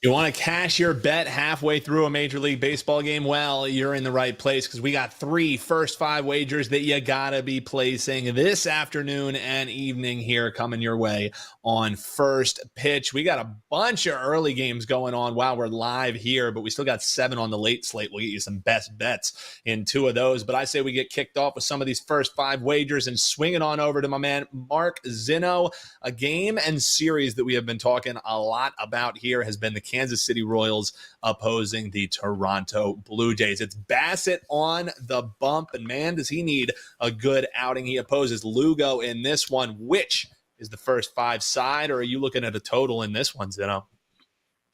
You want to cash your bet halfway through a Major League Baseball game? Well, you're in the right place because we got 3 first 5 wagers that you got to be placing this afternoon and evening here coming your way on First Pitch. We got a bunch of early games going on while we're live here, but we still got 7 on the late slate. We'll get you some best bets in 2 of those. But I say we get kicked off with some of these first 5 wagers and swing it on over to my man, Mark Zinno. A game and series that we have been talking a lot about here has been the Kansas City Royals opposing the Toronto Blue Jays. It's Bassett on the bump, and man, does he need a good outing. He opposes Lugo in this one. Which is the first 5 side, or are you looking at a total in this one, Zeno?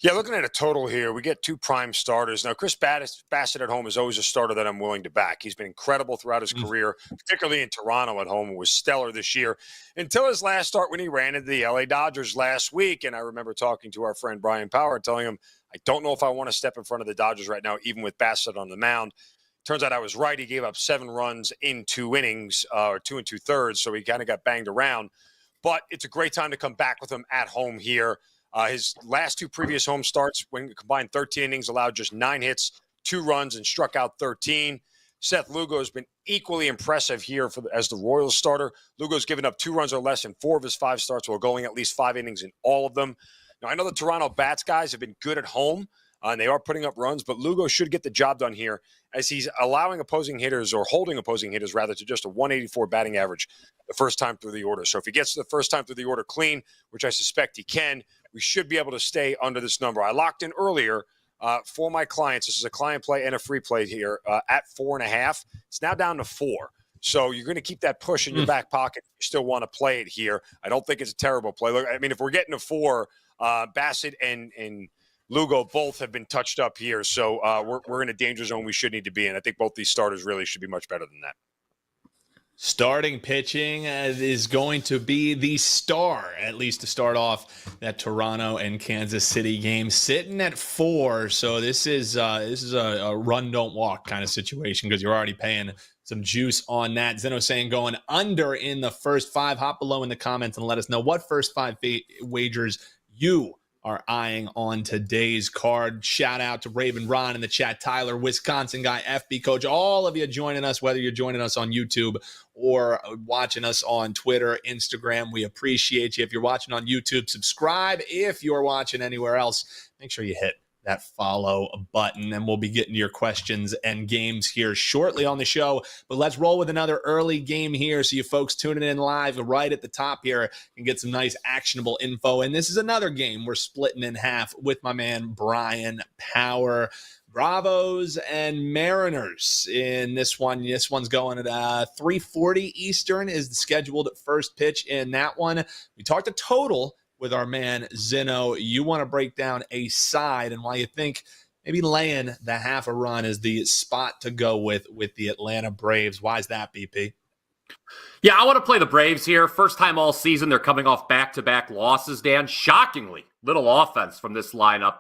Yeah, looking at a total here, we get 2 prime starters. Now, Chris Bassett at home is always a starter that I'm willing to back. He's been incredible throughout his career, particularly in Toronto at home. He was stellar this year until his last start when he ran into the LA Dodgers last week. And I remember talking to our friend Bryan Power, telling him, I don't know if I want to step in front of the Dodgers right now, even with Bassett on the mound. Turns out I was right. He gave up 7 runs in 2 innings, or 2 2/3, so he kind of got banged around. But it's a great time to come back with him at home here. His last 2 previous home starts, when combined 13 innings, allowed just 9 hits, 2 runs, and struck out 13. Seth Lugo has been equally impressive here as the Royals starter. Lugo's given up 2 runs or less in 4 of his 5 starts, while going at least 5 innings in all of them. Now, I know the Toronto Bats guys have been good at home, and they are putting up runs, but Lugo should get the job done here as he's allowing opposing hitters, or holding opposing hitters rather, to just a 184 batting average the first time through the order. So if he gets to the first time through the order clean, which I suspect he can, we should be able to stay under this number. I locked in earlier for my clients. This is a client play and a free play here at 4.5. It's now down to 4. So you're going to keep that push in your back pocket. You still want to play it here. I don't think it's a terrible play. Look, I mean, if we're getting to 4, Bassett and Lugo both have been touched up here. So we're in a danger zone we should need to be in. I think both these starters really should be much better than that. Starting pitching is going to be the star, at least to start off that Toronto and Kansas City game, sitting at 4. So this is a run don't walk kind of situation because you're already paying some juice on that. Zeno saying going under in the first 5. Hop below in the comments and let us know what first 5 wagers you are eyeing on today's card. Shout out to Raven Ron in the chat, Tyler, Wisconsin guy, FB coach, all of you joining us, whether you're joining us on YouTube or watching us on Twitter, Instagram. We appreciate you. If you're watching on YouTube, subscribe. If you're watching anywhere else, make sure you hit that follow button, and we'll be getting to your questions and games here shortly on the show. But let's roll with another early game here, so you folks tuning in live right at the top here can get some nice actionable info. And this is another game we're splitting in half with my man Bryan Power. Bravos and Mariners in this one. This one's going at 3:40 Eastern is the scheduled first pitch in that one. We talked a total with our man Zinno. You want to break down a side, and why you think maybe laying the half a run is the spot to go with the Atlanta Braves. Why is that, BP? Yeah, I want to play the Braves here. First time all season, they're coming off back-to-back losses, Dan. Shockingly, little offense from this lineup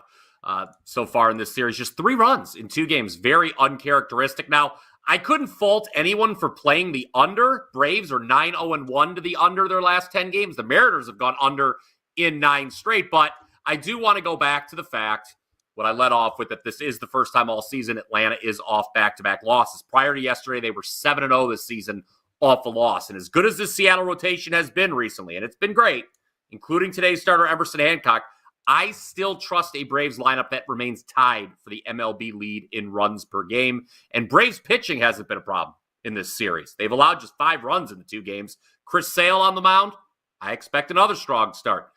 so far in this series. Just 3 runs in 2 games. Very uncharacteristic. Now, I couldn't fault anyone for playing the under. Braves are 9-0-1 to the under their last 10 games. The Mariners have gone under in 9 straight. But I do want to go back to the fact, what I led off with, that this is the first time all season Atlanta is off back-to-back losses. Prior to yesterday, they were 7-0 this season off a loss. And as good as this Seattle rotation has been recently, and it's been great, including today's starter Emerson Hancock, I still trust a Braves lineup that remains tied for the MLB lead in runs per game. And Braves pitching hasn't been a problem in this series. They've allowed just 5 runs in the 2 games. Chris Sale on the mound, I expect another strong start.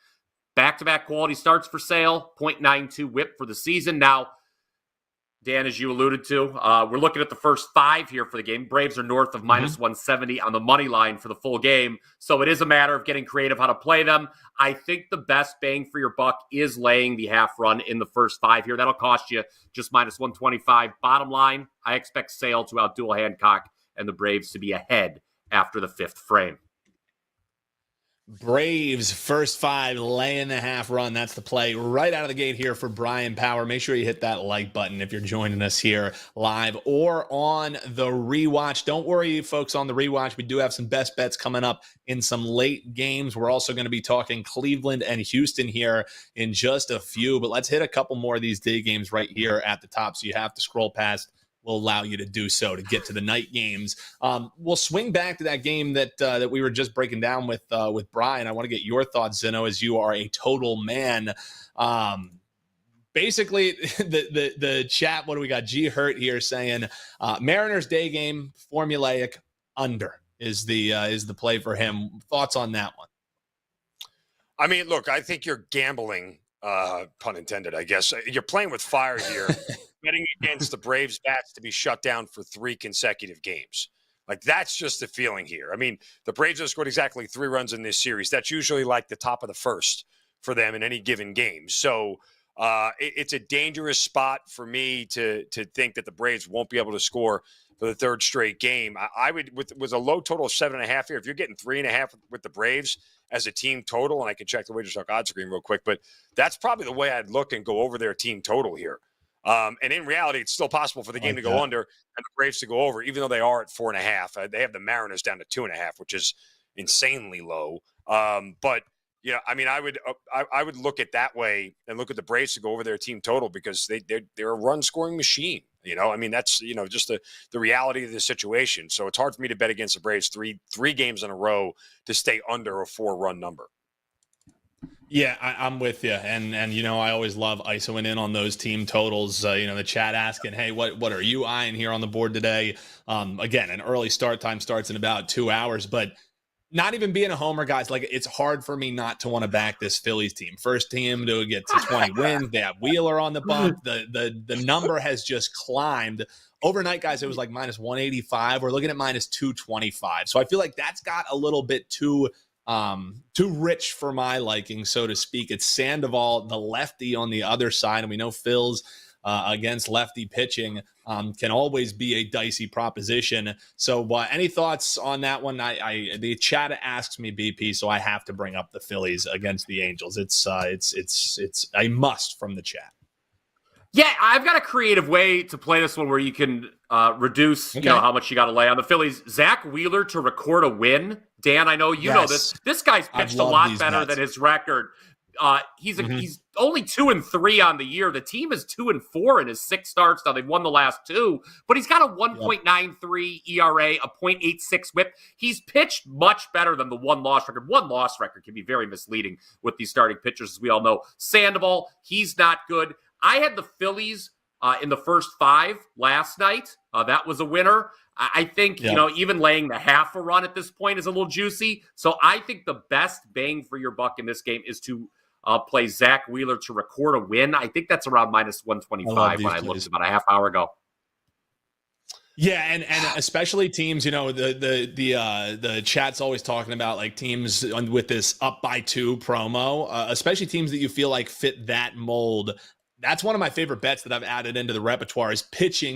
Back-to-back quality starts for Sale, .92 whip for the season. Now, Dan, as you alluded to, we're looking at the first 5 here for the game. Braves are north of minus 170 on the money line for the full game. So it is a matter of getting creative how to play them. I think the best bang for your buck is laying the half run in the first 5 here. That'll cost you just minus 125. Bottom line, I expect Sale to outduel Hancock and the Braves to be ahead after the 5th frame. Braves first 5 laying the half run. That's the play right out of the gate here for Bryan Power. Make sure you hit that like button if you're joining us here live or on the rewatch. Don't worry, folks, on the rewatch. We do have some best bets coming up in some late games. We're also going to be talking Cleveland and Houston here in just a few, but let's hit a couple more of these day games right here at the top. So you have to scroll past. Will allow you to do so to get to the night games. We'll swing back to that game that we were just breaking down with Bryan. I want to get your thoughts, Zinno, as you are a total man. Basically, the chat. What do we got? G Hurt here saying Mariners day game formulaic under is the play for him. Thoughts on that one? I mean, look, I think you're gambling. Pun intended, I guess. You're playing with fire here. Betting against the Braves bats to be shut down for 3 consecutive games. Like, that's just the feeling here. I mean, the Braves have scored exactly 3 runs in this series. That's usually like the top of the first for them in any given game. So it's a dangerous spot for me to think that the Braves won't be able to score for the 3rd straight game. I would, with a low total of 7.5 here, if you're getting 3.5 with the Braves as a team total, and I can check the WagerTalk odds screen real quick, but that's probably the way I'd look and go over their team total here. And in reality, it's still possible for the game to go under and the Braves to go over, even though they are at 4.5. They have the Mariners down to 2.5, which is insanely low. But yeah, I mean, I would look at that way and look at the Braves to go over their team total because they're a run scoring machine. I mean, that's just the reality of the situation. So it's hard for me to bet against the Braves three games in a row to stay under a 4-run number. Yeah, I'm with you, and I always love ISOing in on those team totals. The chat asking, hey, what are you eyeing here on the board today? Again, an early start time starts in about 2 hours, but not even being a homer, guys, like it's hard for me not to want to back this Phillies team. First team to get to 20 wins. They have Wheeler on the bump. The number has just climbed. Overnight, guys, it was like minus 185. We're looking at minus 225. So I feel like that's got a little bit too rich for my liking, so to speak. It's Sandoval, the lefty on the other side, and we know Phil's against lefty pitching can always be a dicey proposition. So any thoughts on that one? The chat asks me, BP, so I have to bring up the Phillies against the Angels. It's a must from the chat. Yeah, I've got a creative way to play this one where you can reduce, how much you got to lay on the Phillies. Zach Wheeler to record a win. Dan, I know you know this. This guy's pitched a lot better than his record. He's only 2-3 on the year. The team is 2-4 in his 6 starts. Now they've won the last 2, but he's got a 1.93 ERA, a 0.86 WHIP. He's pitched much better than the 1-loss record. 1-loss record can be very misleading with these starting pitchers, as we all know. Sandoval, he's not good. I had the Phillies in the first 5 last night. That was a winner. I think, even laying the half a run at this point is a little juicy. So I think the best bang for your buck in this game is to play Zach Wheeler to record a win. I think that's around minus 125 when I looked about a half hour ago. Yeah, and especially teams, the chat's always talking about like teams with this up by 2 promo, especially teams that you feel like fit that mold. That's one of my favorite bets that I've added into the repertoire is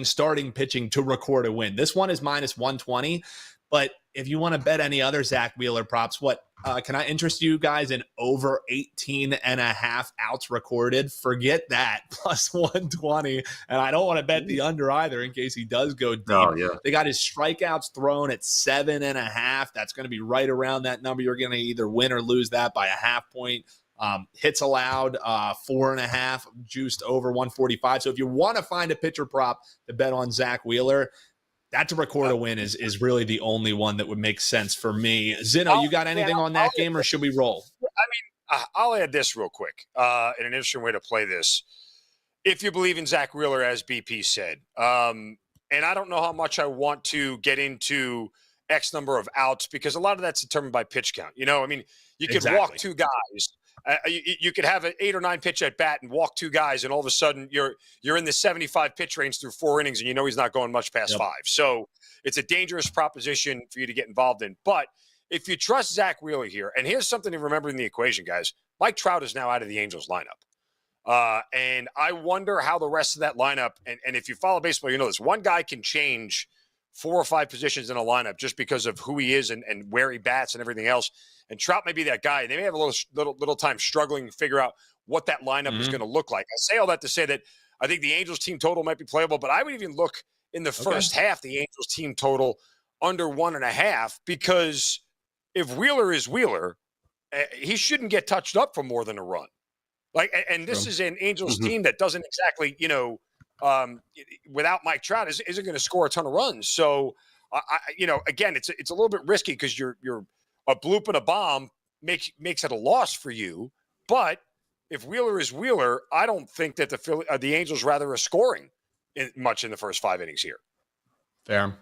starting pitching to record a win. This one is minus 120, but if you want to bet any other Zach Wheeler props, can I interest you guys in over 18.5 outs recorded? Forget that, plus 120. And I don't want to bet the under either in case he does go deep. Oh, yeah. They got his strikeouts thrown at 7.5. That's going to be right around that number. You're going to either win or lose that by a half point. Hits allowed 4.5, juiced over 145. So if you want to find a pitcher prop to bet on Zach Wheeler, that to record a win is really the only one that would make sense for me. Zinno, you got anything on that game, or should we roll? I mean, I'll add this real quick in an interesting way to play this. If you believe in Zach Wheeler, as BP said, and I don't know how much I want to get into X number of outs because a lot of that's determined by pitch count. I mean, you could walk 2 guys. You could have an 8 or 9 pitch at bat and walk 2 guys, and all of a sudden you're in the 75 pitch range through 4 innings, and he's not going much past 5. So it's a dangerous proposition for you to get involved in. But if you trust Zach Wheeler here, and here's something to remember in the equation, guys: Mike Trout is now out of the Angels lineup, and I wonder how the rest of that lineup. And if you follow baseball, this one guy can change 4 or 5 positions in a lineup just because of who he is and where he bats and everything else. And Trout may be that guy. They may have a little time struggling to figure out what that lineup is going to look like. I say all that to say that I think the Angels team total might be playable, but I would even look in the first half, the Angels team total under 1.5, because if Wheeler is Wheeler, he shouldn't get touched up for more than a run. And this is an Angels team that doesn't exactly, without Mike Trout, isn't going to score a ton of runs. So, again, it's a little bit risky because you're a bloop and a bomb makes it a loss for you. But if Wheeler is Wheeler, I don't think that the Angels rather are scoring much in the first 5 innings here. Fair.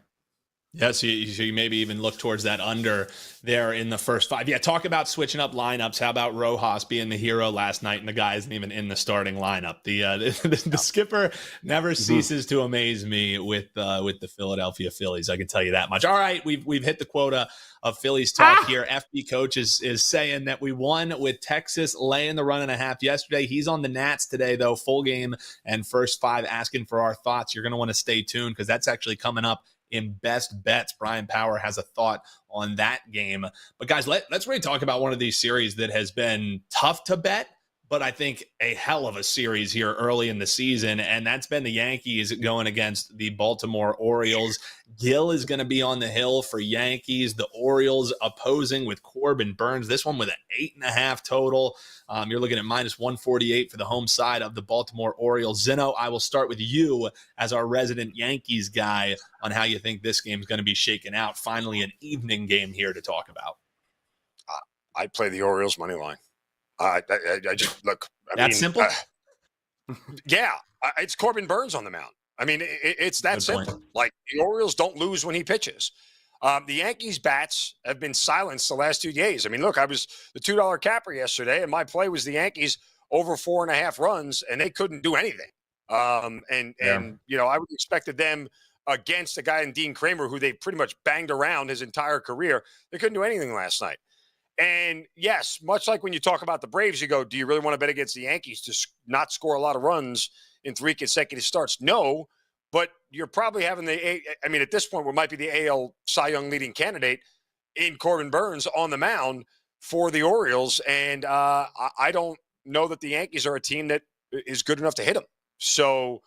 Yeah, so you maybe even look towards that under there in the first 5. Yeah, talk about switching up lineups. How about Rojas being the hero last night and the guy isn't even in the starting lineup? The skipper never ceases to amaze me with the Philadelphia Phillies. I can tell you that much. All right, we've hit the quota of Phillies talk here. FB Coach is saying that we won with Texas laying the 1.5 yesterday. He's on the Nats today, though, full game and first 5, asking for our thoughts. You're going to want to stay tuned because that's actually coming up in best bets. Brian Power has a thought on that game. But guys, let's really talk about one of these series that has been tough to bet, but I think a hell of a series here early in the season, and that's been the Yankees going against the Baltimore Orioles. Gill is going to be on the hill for Yankees. The Orioles opposing with Corbin Burns. This one with an 8.5 total. You're looking at minus 148 for the home side of the Baltimore Orioles. Zinno, I will start with you as our resident Yankees guy on how you think this game is going to be shaken out. Finally, an evening game here to talk about. I'd play the Orioles money line. I just look. That's simple. Yeah, it's Corbin Burns on the mound. I mean, it's that simple. Like, the Orioles don't lose when he pitches. The Yankees bats have been silenced the last 2 days. I mean, look, I was the $2 capper yesterday, and my play was the Yankees over 4.5 runs, and they couldn't do anything. I would expected them against a guy in Dean Kramer, who they pretty much banged around his entire career. They couldn't do anything last night. And yes, much like when you talk about the Braves, you go, do you really want to bet against the Yankees to not score a lot of runs in 3 consecutive starts? No, but you're probably having at this point, what might be the AL Cy Young leading candidate in Corbin Burns on the mound for the Orioles. And I don't know that the Yankees are a team that is good enough to hit them. So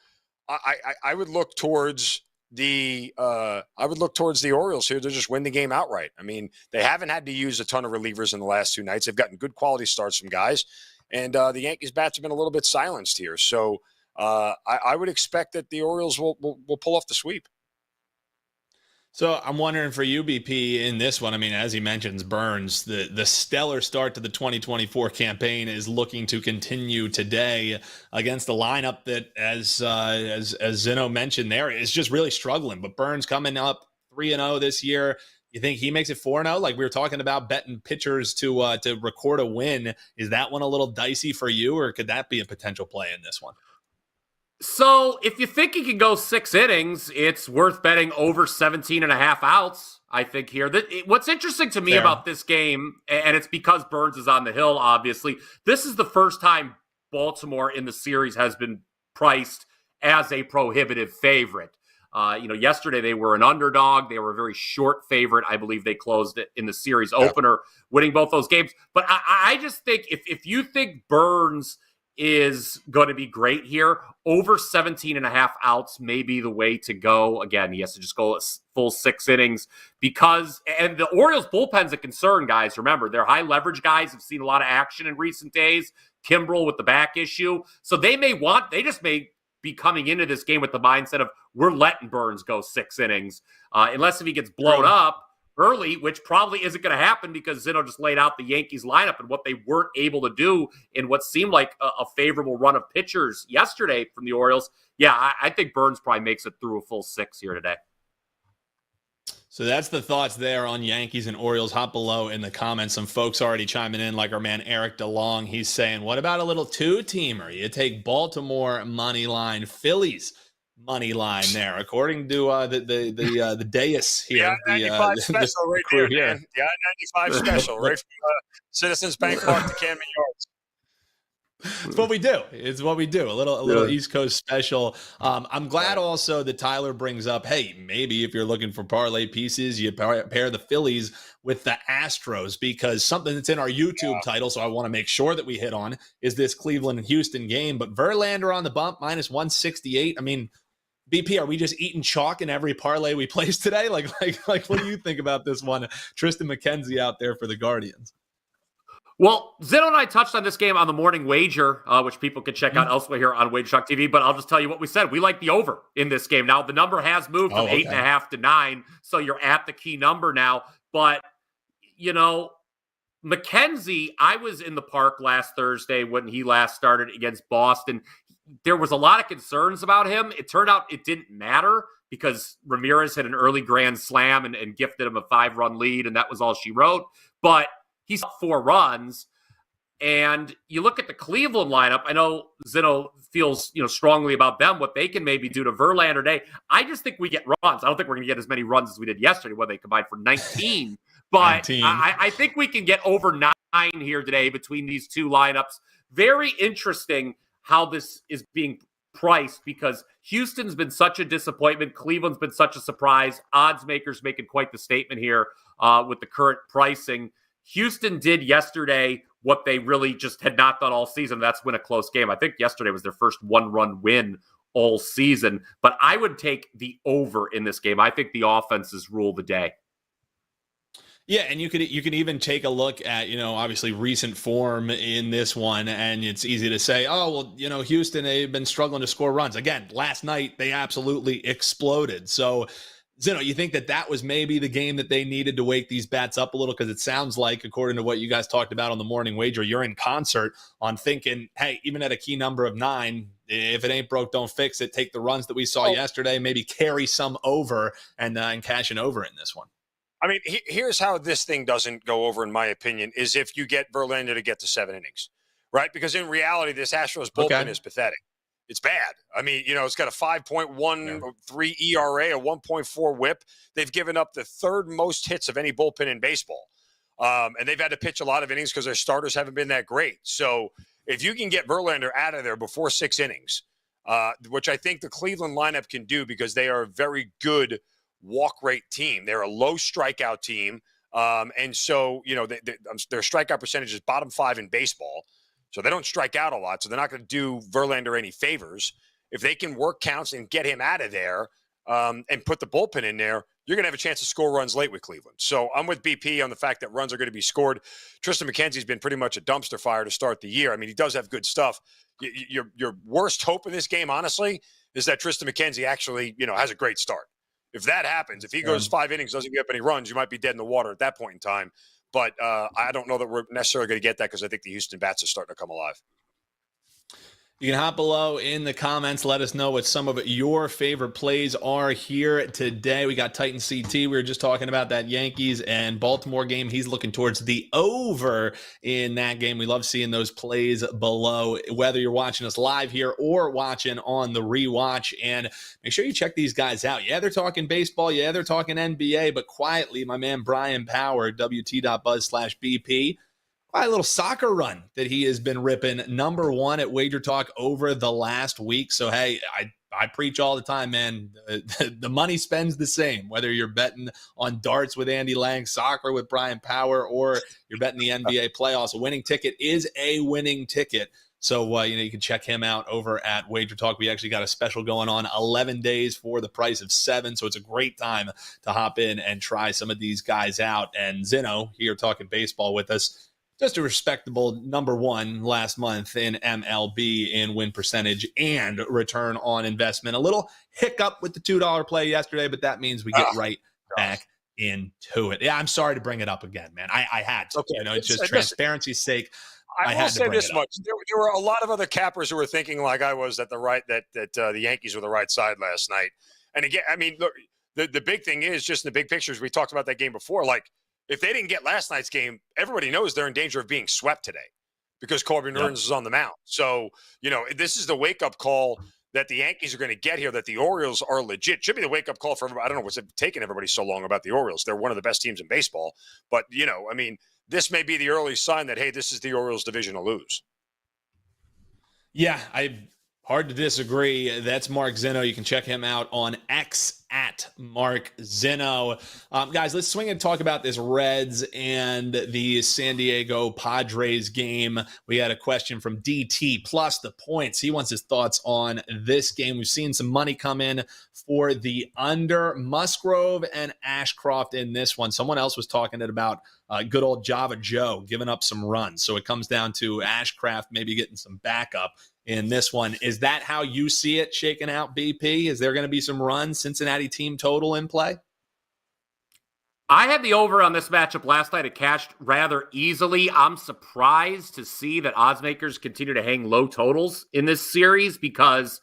I would look towards the Orioles here to just win the game outright. I mean, they haven't had to use a ton of relievers in the last 2 nights. They've gotten good quality starts from guys, and the Yankees bats have been a little bit silenced here. So I would expect that the Orioles will pull off the sweep. So I'm wondering for you, BP, in this one, I mean, as he mentions, Burns, the stellar start to the 2024 campaign is looking to continue today against the lineup that, as Zinno mentioned there, is just really struggling. But Burns coming up 3-0 this year. You think he makes it 4-0? Like we were talking about betting pitchers to record a win. Is that one a little dicey for you, or could that be a potential play in this one? So if you think he can go 6 innings, it's worth betting over 17.5 outs, I think, here. What's interesting to me about this game, and it's because Burns is on the hill, obviously, this is the first time Baltimore in the series has been priced as a prohibitive favorite. Yesterday they were an underdog. They were a very short favorite. I believe they closed it in the series opener, winning both those games. But I just think if you think Burns is going to be great here, over 17.5 outs may be the way to go. Again, he has to just go a full 6 innings and the Orioles bullpen's a concern, guys. Remember, they're high leverage guys, have seen a lot of action in recent days. Kimbrel with the back issue. So they just may be coming into this game with the mindset of, we're letting Burns go 6 innings. Unless if he gets blown up early, which probably isn't going to happen because Zinno just laid out the Yankees lineup and what they weren't able to do in what seemed like a favorable run of pitchers yesterday from the Orioles. Yeah, I think Burns probably makes it through a full 6 here today. So that's the thoughts there on Yankees and Orioles. Hop below in the comments. Some folks already chiming in, like our man Eric DeLong. He's saying, what about a little 2-teamer? You take Baltimore money line, Phillies money line there, according to the dais here. Yeah, 95 special right there, man. Yeah, 95 special, right from Citizens Bank Park to Camden Yards. It's what we do. It's what we do. A little East Coast special. I'm glad also that Tyler brings up, hey, maybe if you're looking for parlay pieces, you pair the Phillies with the Astros, because something that's in our YouTube title, so I want to make sure that we hit on, is this Cleveland and Houston game. But Verlander on the bump, minus 168. I mean, BP, are we just eating chalk in every parlay we place today? Like, what do you think about this one? Tristan McKenzie out there for the Guardians. Well, Zinno and I touched on this game on the morning wager, which people can check out elsewhere here on WagerTalk TV. But I'll just tell you what we said. We like the over in this game. Now, the number has moved from 8.5 to 9, so you're at the key number now. But, you know, McKenzie, I was in the park last Thursday when he last started against Boston. There was a lot of concerns about him. It turned out it didn't matter because Ramirez had an early grand slam and gifted him a 5-run lead, and that was all she wrote. But he's up 4 runs. And you look at the Cleveland lineup. I know Zinno feels strongly about them, what they can maybe do to Verlander today. I just think we get runs. I don't think we're going to get as many runs as we did yesterday when they combined for 19. But 19. I think we can get over 9 here today between these two lineups. Very interesting how this is being priced because Houston's been such a disappointment. Cleveland's been such a surprise. Odds makers making quite the statement here with the current pricing. Houston did yesterday what they really just had not done all season. That's win a close game. I think yesterday was their first 1-run win all season. But I would take the over in this game. I think the offenses rule the day. Yeah, and you could even take a look at, obviously recent form in this one, and it's easy to say, oh, well, Houston, they've been struggling to score runs. Again, last night, they absolutely exploded. So, Zinno, you think that was maybe the game that they needed to wake these bats up a little? Because it sounds like, according to what you guys talked about on the morning wager, you're in concert on thinking, hey, even at a key number of 9, if it ain't broke, don't fix it. Take the runs that we saw yesterday, maybe carry some over and cash an over in this one. I mean, here's how this thing doesn't go over, in my opinion, is if you get Verlander to get to 7 innings, right? Because in reality, this Astros bullpen is pathetic. It's bad. I mean, it's got a 5.13 ERA, a 1.4 whip. They've given up the 3rd most hits of any bullpen in baseball. And they've had to pitch a lot of innings because their starters haven't been that great. So if you can get Verlander out of there before 6 innings, which I think the Cleveland lineup can do because they are a very good walk rate team. They're a low strikeout team. And so, their strikeout percentage is bottom 5 in baseball. So they don't strike out a lot. So they're not going to do Verlander any favors. If they can work counts and get him out of there and put the bullpen in there, you're going to have a chance to score runs late with Cleveland. So I'm with BP on the fact that runs are going to be scored. Tristan McKenzie's been pretty much a dumpster fire to start the year. I mean, he does have good stuff. Your worst hope in this game, honestly, is that Tristan McKenzie actually, has a great start. If that happens, if he goes 5 innings, doesn't get up any runs, you might be dead in the water at that point in time. But I don't know that we're necessarily going to get that because I think the Houston bats are starting to come alive. You can hop below in the comments. Let us know what some of your favorite plays are here today. We got Titan CT. We were just talking about that Yankees and Baltimore game. He's looking towards the over in that game. We love seeing those plays below, whether you're watching us live here or watching on the rewatch. And make sure you check these guys out. Yeah, they're talking baseball. Yeah, they're talking NBA. But quietly, my man Bryan Power, WT.buzz/BP. A little soccer run that he has been ripping. #1 at WagerTalk over the last week. So, hey, I preach all the time, man. The money spends the same, whether you're betting on darts with Andy Lang, soccer with Bryan Power, or you're betting the NBA playoffs. A winning ticket is a winning ticket. So, you can check him out over at WagerTalk. We actually got a special going on, 11 days for the price of 7. So it's a great time to hop in and try some of these guys out. And Zinno here talking baseball with us. Just a respectable #1 last month in MLB in win percentage and return on investment. A little hiccup with the $2 play yesterday, but that means we get right back into it. Yeah, I'm sorry to bring it up again, man. I had to. Okay. It's just transparency's sake. I will say this much: there were a lot of other cappers who were thinking like I was that the Yankees were the right side last night. And again, I mean, look, the big thing is just in the big pictures. We talked about that game before, like. If they didn't get last night's game, everybody knows they're in danger of being swept today because Corbin Burns is on the mound. So, this is the wake-up call that the Yankees are going to get here, that the Orioles are legit. Should be the wake-up call for everybody. I don't know what's taking everybody so long about the Orioles. They're one of the best teams in baseball. But, this may be the early sign that, hey, this is the Orioles division to lose. Yeah, hard to disagree. That's Mark Zinno. You can check him out on X at Mark Zinno. Guys, let's swing and talk about this Reds and the San Diego Padres game. We had a question from DT plus the points. He wants his thoughts on this game. We've seen some money come in for the under. Musgrove and Ashcroft in this one. Someone else was talking about good old Java Joe giving up some runs. So it comes down to Ashcraft maybe getting some backup in this one. Is that how you see it shaking out, BP? Is there going to be some runs, Cincinnati team total in play? I had the over on this matchup last night. It cashed rather easily. I'm surprised to see that oddsmakers continue to hang low totals in this series because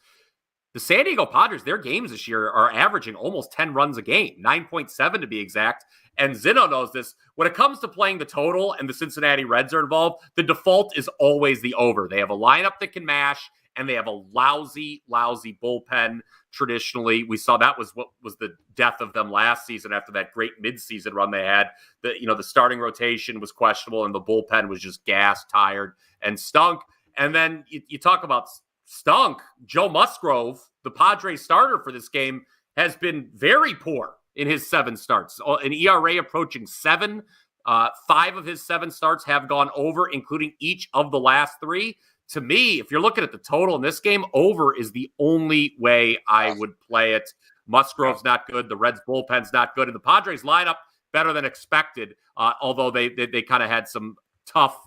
the San Diego Padres, their games this year are averaging almost 10 runs a game, 9.7 to be exact. And Zinno knows this. When it comes to playing the total and the Cincinnati Reds are involved, the default is always the over. They have a lineup that can mash, and they have a lousy bullpen. Traditionally, we saw that was what was the death of them last season after that great midseason run they had. The starting rotation was questionable, and the bullpen was just gassed, tired, and stunk. And then you talk about stunk. Joe Musgrove, the Padres starter for this game, has been very poor in his 7 starts. An ERA approaching 7. 5 of his 7 starts have gone over, including each of the last 3. To me, if you're looking at the total in this game, over is the only way I would play it. Musgrove's not good. The Reds bullpen's not good. And the Padres lineup better than expected, although they kind of had some tough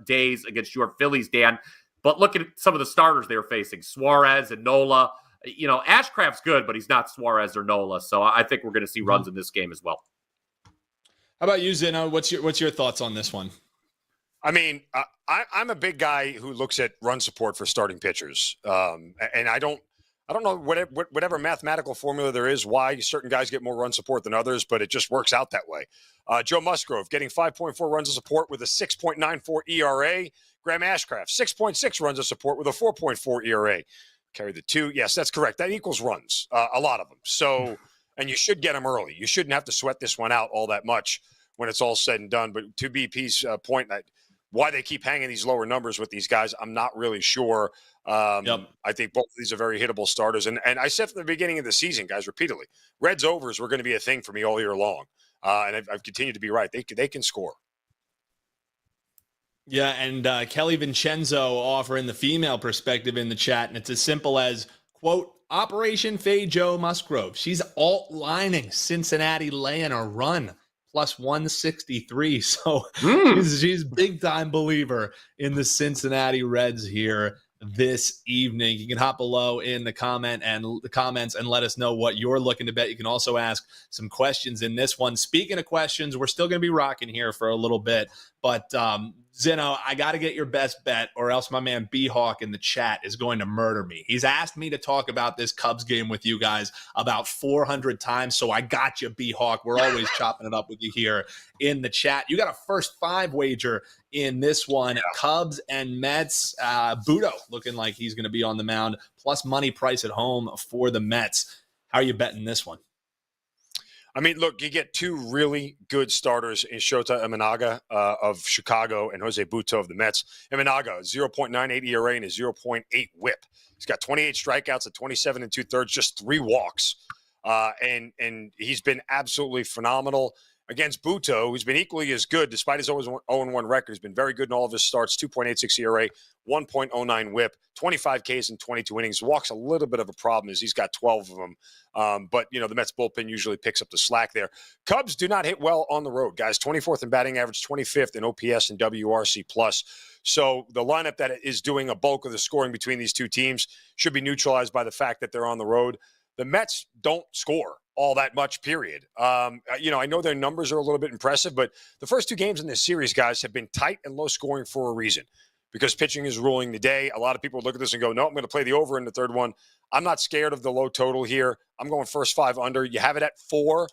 days against your Phillies, Dan. But look at some of the starters they were facing. Suarez and Nola. Ashcraft's good, but he's not Suarez or Nola. So I think we're going to see runs in this game as well. How about you, Zinno? What's your thoughts on this one? I mean, I'm a big guy who looks at run support for starting pitchers, and I don't know whatever mathematical formula there is why certain guys get more run support than others, but it just works out that way. Joe Musgrove getting 5.4 runs of support with a 6.94 ERA. Graham Ashcraft 6.6 runs of support with a 4.4 ERA. Carry the 2. Yes, that's correct. That equals runs, a lot of them. So, and you should get them early. You shouldn't have to sweat this one out all that much when it's all said and done. But to BP's point, why they keep hanging these lower numbers with these guys, I'm not really sure. I think both of these are very hittable starters. And I said from the beginning of the season, guys, repeatedly, Reds overs were going to be a thing for me all year long. And I've continued to be right. They can score. Yeah, and Kelly Vincenzo offering the female perspective in the chat, and it's as simple as, quote, Operation Fade Joe Musgrove. She's alt-lining Cincinnati laying a run, plus 163. So she's big-time believer in the Cincinnati Reds here this evening. You can hop below in the comments and let us know what you're looking to bet. You can also ask some questions in this one. Speaking of questions, we're still going to be rocking here for a little bit, but Zinno, I got to get your best bet or else my man B-Hawk in the chat is going to murder me. He's asked me to talk about this Cubs game with you guys about 400 times, so I got you, B-Hawk. We're always chopping it up with you here in the chat. You got a first 5 wager in this one. Yeah. Cubs and Mets. Budo looking like he's going to be on the mound, plus money price at home for the Mets. How are you betting this one? I mean, look, you get 2 really good starters in Shota Imanaga of Chicago and Jose Butto of the Mets. Imanaga, 0.98 ERA and a 0.8 whip. He's got 28 strikeouts at 27 2/3, just 3 walks. And he's been absolutely phenomenal. Against Butto, who's been equally as good despite his 0-1 record. He's been very good in all of his starts, 2.86 ERA, 1.09 whip, 25 Ks in 22 innings. Walks a little bit of a problem as he's got 12 of them. But, the Mets bullpen usually picks up the slack there. Cubs do not hit well on the road, guys. 24th in batting average, 25th in OPS and WRC+. So the lineup that is doing a bulk of the scoring between these two teams should be neutralized by the fact that they're on the road. The Mets don't score all that much, period. I know their numbers are a little bit impressive, but the first 2 games in this series, guys, have been tight and low scoring for a reason because pitching is ruling the day. A lot of people look at this and go, no, I'm going to play the over in the third one. I'm not scared of the low total here. I'm going first 5 under. You have it at 4.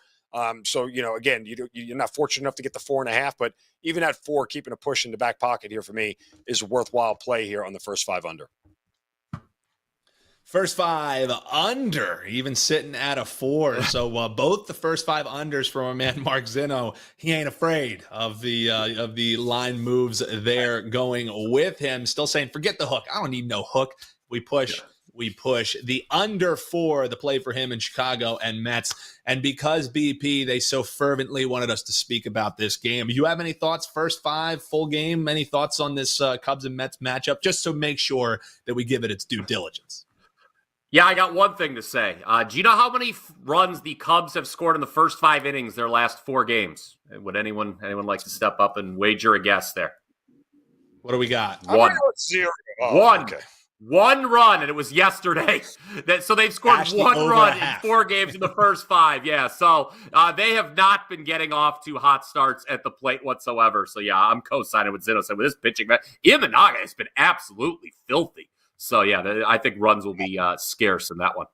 So, again, you're not fortunate enough to get the 4.5, but even at 4, keeping a push in the back pocket here for me is a worthwhile play here on the first 5 under. First 5 under, even sitting at a 4. So both the first 5 unders from our man Mark Zinno. He ain't afraid of the line moves there going with him. Still saying, forget the hook. I don't need no hook. We push. We push the under 4, the play for him in Chicago and Mets. And because BP, they so fervently wanted us to speak about this game. You have any thoughts? First 5, full game. Any thoughts on this Cubs and Mets matchup? Just to make sure that we give it its due diligence. Yeah, I got one thing to say. Do you know how many runs the Cubs have scored in the first 5 innings their last 4 games? Would anyone like to step up and wager a guess there? What do we got? 1. 0. One. Okay. 1 run, and it was yesterday. So they've scored Actually, 1 run in half. 4 games in the first 5. Yeah, so they have not been getting off to hot starts at the plate whatsoever. So yeah, I'm co-signing with Zinno. So with this pitching, Imanaga has been absolutely filthy. So yeah, I think runs will be scarce in that one.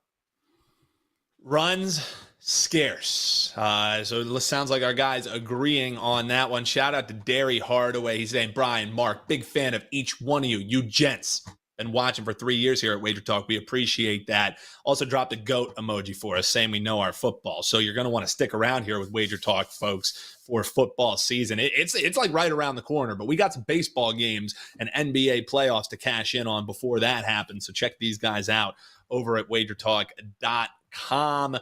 Runs scarce. So it sounds like our guys agreeing on that one. Shout out to Derry Hardaway. He's saying, Bryan, Mark, big fan of each one of you. You gents. Been watching for 3 years here at WagerTalk. We appreciate that. Also dropped a goat emoji for us saying we know our football. So you're going to want to stick around here with WagerTalk, folks, for football season. It's like right around the corner, but we got some baseball games and NBA playoffs to cash in on before that happens. So check these guys out over at WagerTalk.com.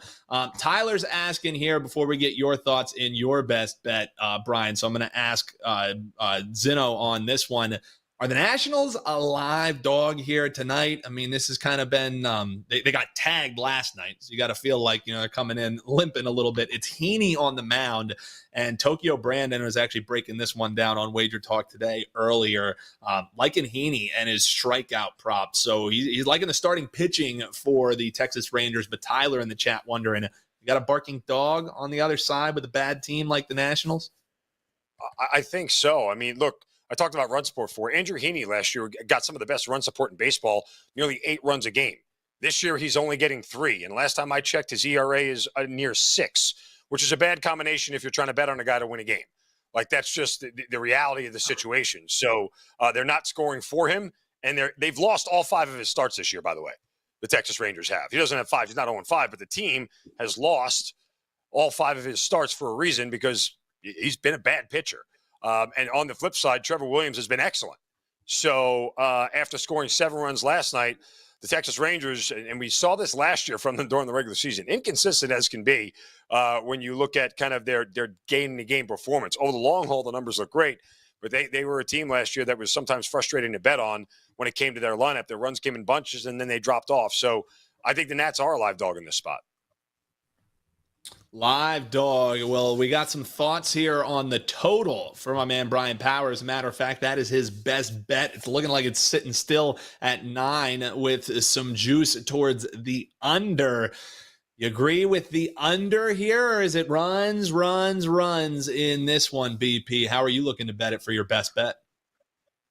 Tyler's asking here before we get your thoughts in your best bet, Bryan. So I'm going to ask Zinno on this one. Are the Nationals a live dog here tonight? I mean, this has kind of been they got tagged last night, so you got to feel like they're coming in limping a little bit. It's Heaney on the mound, and Tokyo Brandon was actually breaking this one down on Wager Talk today earlier, liking Heaney and his strikeout prop. So he's liking the starting pitching for the Texas Rangers. But Tyler in the chat wondering, you got a barking dog on the other side with a bad team like the Nationals? I think so. I mean, look. I talked about run support for Andrew Heaney last year. Got some of the best run support in baseball, nearly 8 runs a game. This year, he's only getting 3. And last time I checked, his ERA is near 6, which is a bad combination if you're trying to bet on a guy to win a game. Like, that's just the reality of the situation. So they're not scoring for him. And they've lost all 5 of his starts this year, by the way. The Texas Rangers have. He doesn't have 5. He's not 0-5, but the team has lost all 5 of his starts for a reason because he's been a bad pitcher. And on the flip side, Trevor Williams has been excellent. So after scoring 7 runs last night, the Texas Rangers, and we saw this last year from them during the regular season, inconsistent as can be when you look at kind of their game-to-game performance. Over the long haul, the numbers look great, but they were a team last year that was sometimes frustrating to bet on when it came to their lineup. Their runs came in bunches, and then they dropped off. So I think the Nats are a live dog in this spot. Live dog. Well, we got some thoughts here on the total for my man Brian Power. As a matter of fact, that is his best bet. It's looking like it's sitting still at 9 with some juice towards the under. You agree with the under here, or is it runs in this one, BP? How are you looking to bet it for your best bet?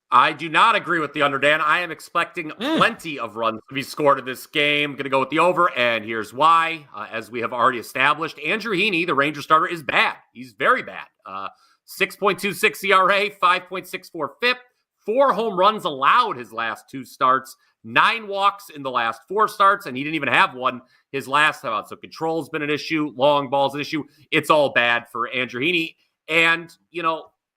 I do not agree with the under, Dan. I am expecting plenty of runs to be scored in this game. Going to go with the over, and here's why. As we have already established, Andrew Heaney, the Ranger starter, is bad. He's very bad. 6.26 ERA, 5.64 FIP, 4 home runs allowed his last 2 starts, 9 walks in the last 4 starts, and he didn't even have one his last time out. So control's been an issue, long ball's an issue. It's all bad for Andrew Heaney. And,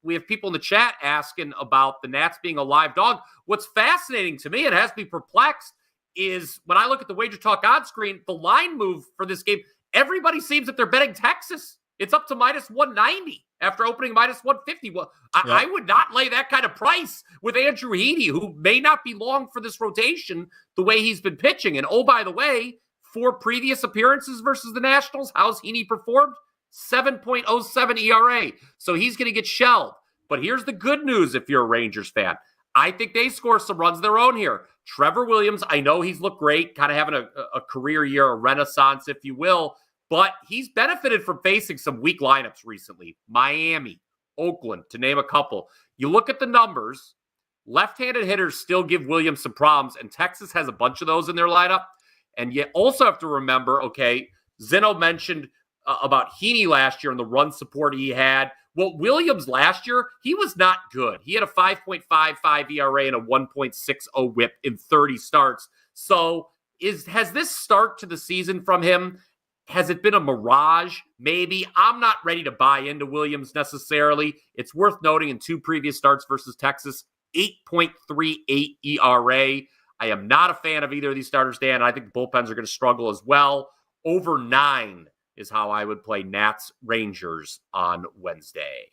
we have people in the chat asking about the Nats being a live dog. What's fascinating to me, and has me perplexed, is when I look at the Wager Talk odds screen, the line move for this game, everybody seems that they're betting Texas. It's up to minus 190 after opening minus 150. Well, I would not lay that kind of price with Andrew Heaney, who may not be long for this rotation the way he's been pitching. And oh, by the way, 4 previous appearances versus the Nationals, how's Heaney performed? 7.07 ERA. So he's going to get shelled. But here's the good news if you're a Rangers fan. I think they score some runs of their own here. Trevor Williams, I know he's looked great, kind of having a career year, a renaissance, if you will, but he's benefited from facing some weak lineups recently. Miami, Oakland, to name a couple. You look at the numbers, left-handed hitters still give Williams some problems, and Texas has a bunch of those in their lineup. And you also have to remember, Zinno mentioned about Heaney last year and the run support he had. Well, Williams last year, he was not good. He had a 5.55 ERA and a 1.60 whip in 30 starts. So has this start to the season from him, has it been a mirage? Maybe. I'm not ready to buy into Williams necessarily. It's worth noting in 2 previous starts versus Texas, 8.38 ERA. I am not a fan of either of these starters, Dan. I think the bullpens are going to struggle as well. Over 9 is how I would play Nats Rangers on Wednesday.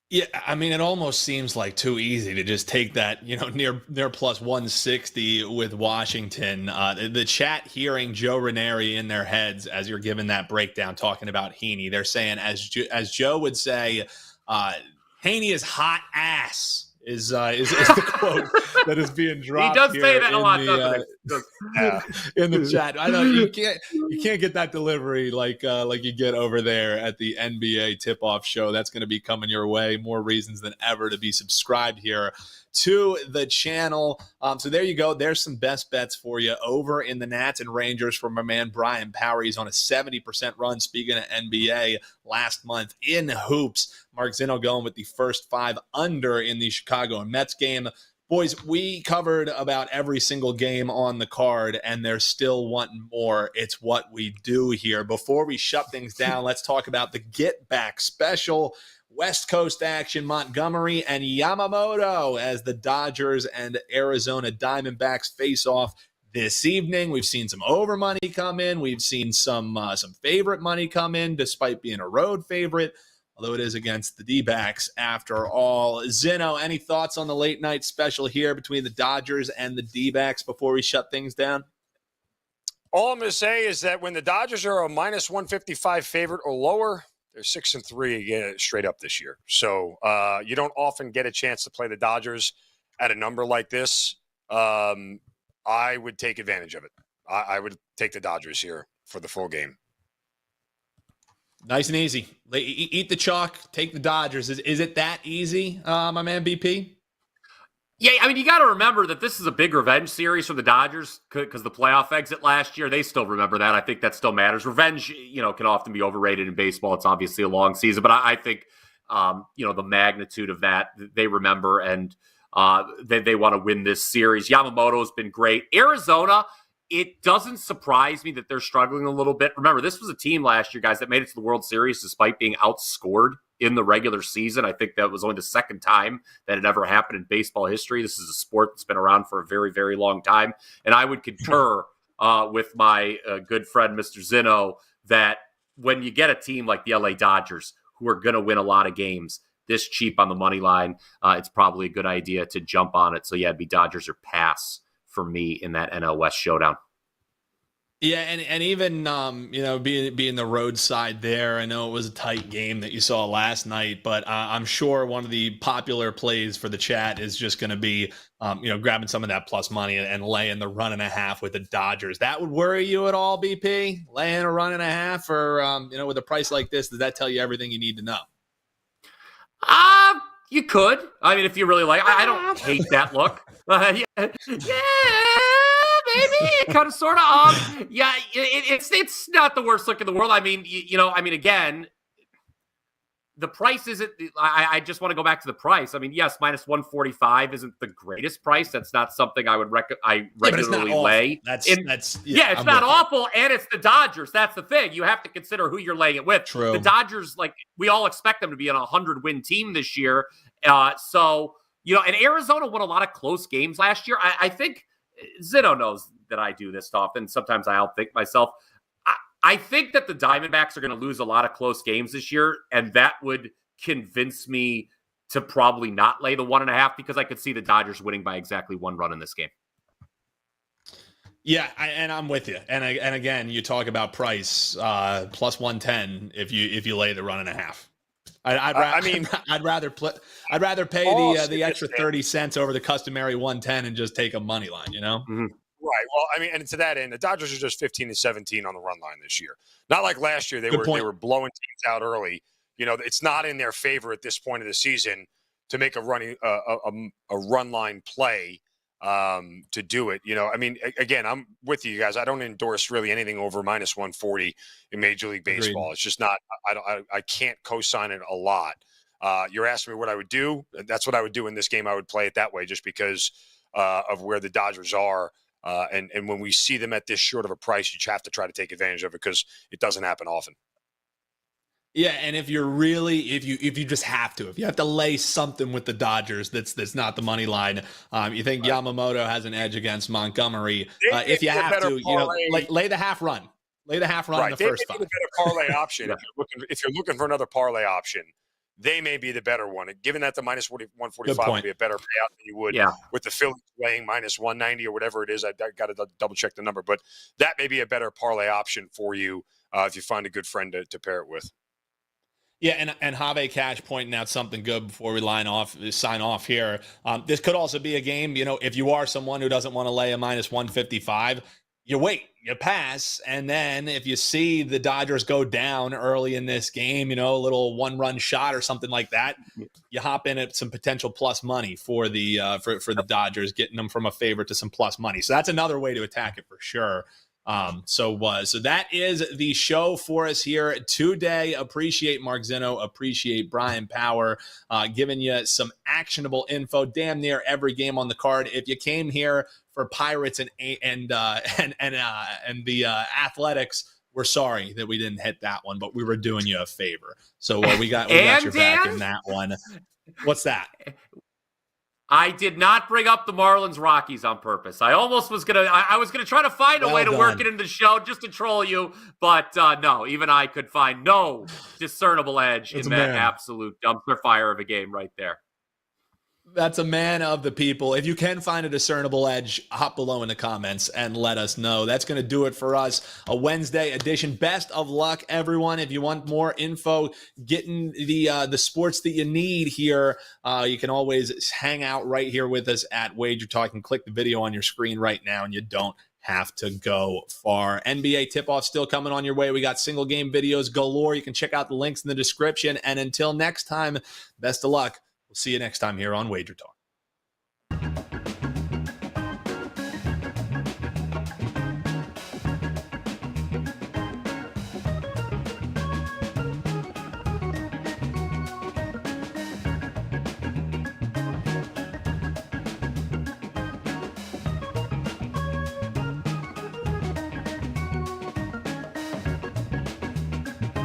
Yeah, I mean, it almost seems like too easy to just take that, near plus 160 with Washington. The chat hearing Joe Ranieri in their heads as you're giving that breakdown, talking about Heaney. They're saying, as Joe would say, Heaney is hot ass. Is the quote that is being dropped? He does say that a lot, doesn't he? In the chat. I know you can't get that delivery like you get over there at the NBA tip-off show. That's going to be coming your way. More reasons than ever to be subscribed here to the channel. So there you go. There's some best bets for you over in the Nats and Rangers from my man Bryan Power. He's on a 70% run, speaking of NBA, last month in hoops. Mark Zinno going with the first 5 under in the Chicago and Mets game. Boys, we covered about every single game on the card, and they're still wanting more. It's what we do here. Before we shut things down, let's talk about the Get Back special. West Coast action, Montgomery and Yamamoto as the Dodgers and Arizona Diamondbacks face off this evening. We've seen some over money come in. We've seen some favorite money come in, despite being a road favorite, although it is against the D-backs after all. Zinno, any thoughts on the late night special here between the Dodgers and the D-backs before we shut things down? All I'm going to say is that when the Dodgers are a minus 155 favorite or lower, they're 6-3 again straight up this year. So you don't often get a chance to play the Dodgers at a number like this. I would take advantage of it. I would take the Dodgers here for the full game. Nice and easy. Eat the chalk, take the Dodgers. Is it that easy, my man BP? Yeah, I mean, you got to remember that this is a big revenge series for the Dodgers because the playoff exit last year, they still remember that. I think that still matters. Revenge, can often be overrated in baseball. It's obviously a long season, but I think, the magnitude of that, they remember, and they want to win this series. Yamamoto has been great. Arizona, it doesn't surprise me that they're struggling a little bit. Remember, this was a team last year, guys, that made it to the World Series despite being outscored in the regular season. I think that was only the second time that it ever happened in baseball history. This is a sport that's been around for a very, very long time. And I would concur with my good friend, Mr. Zinno, that when you get a team like the LA Dodgers, who are going to win a lot of games this cheap on the money line, it's probably a good idea to jump on it. So, yeah, it'd be Dodgers or pass for me in that NL West showdown. Yeah, and even being the roadside there, I know it was a tight game that you saw last night, but I'm sure one of the popular plays for the chat is just going to be grabbing some of that plus money and laying the 1.5 with the Dodgers. That would worry you at all, BP? Laying a 1.5, or with a price like this, does that tell you everything you need to know? You could. I mean, if you really like, I don't hate that look. Yeah, maybe kind of, sort of. Yeah, it's not the worst look in the world. I mean, again, the price isn't. I just want to go back to the price. I mean, yes, minus 145 isn't the greatest price. That's not something I would regularly lay. It's not awful, and it's the Dodgers. That's the thing. You have to consider who you're laying it with. True. The Dodgers, we all expect them to be on a 100-win team this year. And Arizona won a lot of close games last year. I think Zinno knows that I do this often. Sometimes I outthink myself. I think that the Diamondbacks are going to lose a lot of close games this year, and that would convince me to probably not lay the 1.5 because I could see the Dodgers winning by exactly 1 run in this game. Yeah, and I'm with you. And again, you talk about price plus 110 if you lay the 1.5. I'd rather pay the extra 30 cents over the customary 110 and just take a money line, Mm-hmm. Right. Well, I mean, and to that end, the Dodgers are just 15-17 on the run line this year. Not like last year. They were blowing teams out early. It's not in their favor at this point of the season to make a run line play to do it. Again, I'm with you guys. I don't endorse really anything over minus 140 in Major League Baseball. Agreed. It's just not. I can't co-sign it a lot. You're asking me what I would do. That's what I would do in this game. I would play it that way just because of where the Dodgers are. And when we see them at this short of a price, you have to try to take advantage of it because it doesn't happen often. Yeah, and if you're really, if you just have to, if you have to lay something with the Dodgers, that's not the money line. You think Yamamoto has an edge against Montgomery. If you have to, lay the half run. Lay the half run in the first five. They may be the better parlay option. If you're looking for another parlay option, they may be the better one. And given that the minus 145 would be a better payout than you would with the Phillies weighing minus 190 or whatever it is. I got to double check the number, but that may be a better parlay option for you if you find a good friend to pair it with. Yeah, and Have Cash pointing out something good before we sign off here. This could also be a game, if you are someone who doesn't want to lay a minus 155, you wait, you pass, and then if you see the Dodgers go down early in this game, a little one-run shot or something like that, you hop in at some potential plus money for the for the Dodgers, getting them from a favorite to some plus money. So that's another way to attack it for sure. So that is the show for us here today. Appreciate Mark Zinno, appreciate Bryan Power, giving you some actionable info damn near every game on the card. If you came here for Pirates and the Athletics, we're sorry that we didn't hit that one, but we were doing you a favor. So we got your back in that one. What's that? I did not bring up the Marlins Rockies on purpose. I almost was going to, I was going to try to find a way to work it into the show just to troll you. But no, even I could find no discernible edge in that absolute dumpster fire of a game right there. That's a man of the people. If you can find a discernible edge, hop below in the comments and let us know. That's going to do it for us. A Wednesday edition. Best of luck, everyone. If you want more info, getting the sports that you need here, you can always hang out right here with us at WagerTalk and click the video on your screen right now, and you don't have to go far. NBA tip-off still coming on your way. We got single game videos galore. You can check out the links in the description. And until next time, best of luck. We'll see you next time here on WagerTalk.